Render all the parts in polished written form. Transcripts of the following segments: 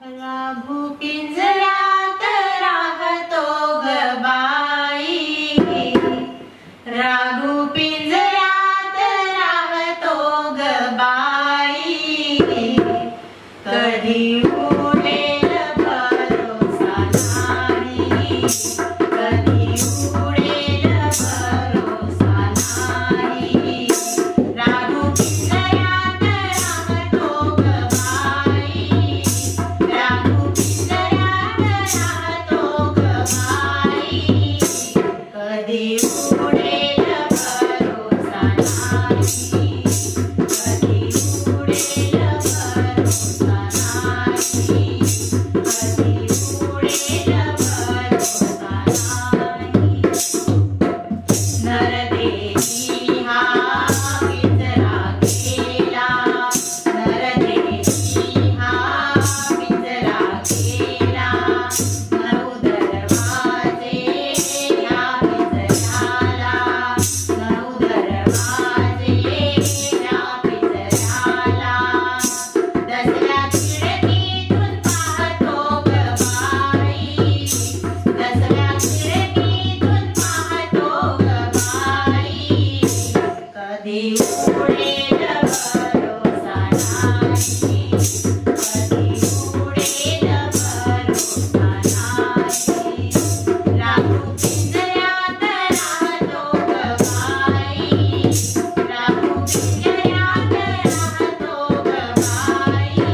राघू पिंजऱ्यात राहतो ग बाई, राघू पिंजऱ्यात राहतो ग बाई, कधी उडेल भरोसा नाही, कधी उडेल भरोसा नाही. राघू पिंजऱ्यात राहतो ग बाई, राघू पिंजऱ्यात राहतो ग बाई, कधी उडेल भरोसा नाही, कधी उडेल भरोसा नाही, कधी उडेल भरोसा नाही. नरदेवी हा पिंजरा गेला, नरदेवी हा पिंजरा गेला, नऊ दरवाजे या पिंजऱ्याला, नऊ दरवाजे या पिंजऱ्याला, दसऱ्या खिडकीतून पाहतो ग बाई, दसऱ्या खिडकीतून पाहतो ग बाई, कधी उडेल भरोसा नाही, कधी उडेल भरोसा नाही. राघू पिंजऱ्यात राहतो ग बाई, राघू पिंजऱ्यात राहतो ग बाई,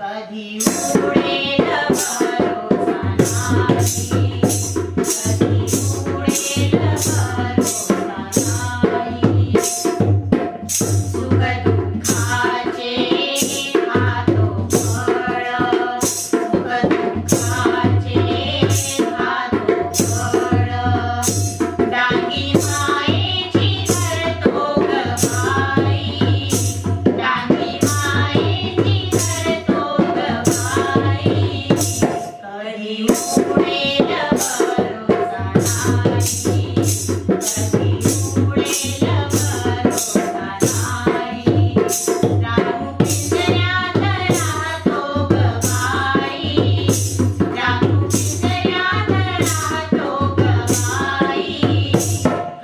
कधी उडेल भरोसा नाही, कधी उडेल भरोसा नाही. सुख दुःखाचे खातो फळ, सुख दुःखाचे खातो फळ, डांगी मायेची धरतो ग बाई, डांगी मायेची धरतो ग बाई, कधी उडेल भरोसा नाही, कधी उडेल भरोसा नाही. राघू पिंजऱ्यात राहतो ग बाई, राघू पिंजऱ्यात राहतो ग बाई,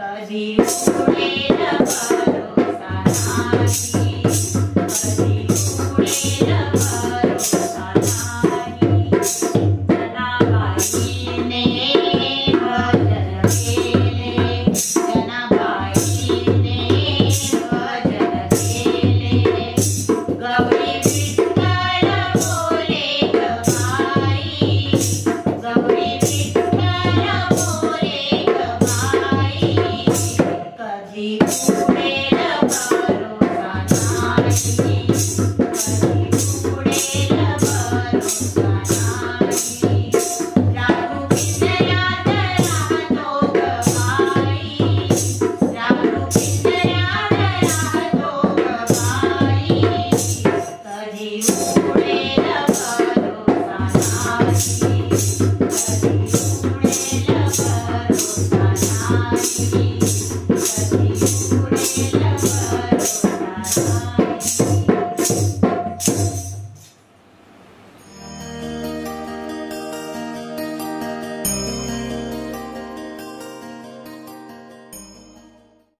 कधी उडेल भरोसा नाही, कधी उडेल भरोसा नाही. जनाबाईने भजन केले, जनाबाईने भजन केले, गवळी विठ्ठल बोले ग बाई, गवळी विठ्ठल बोले ग बाई, कधी उडेल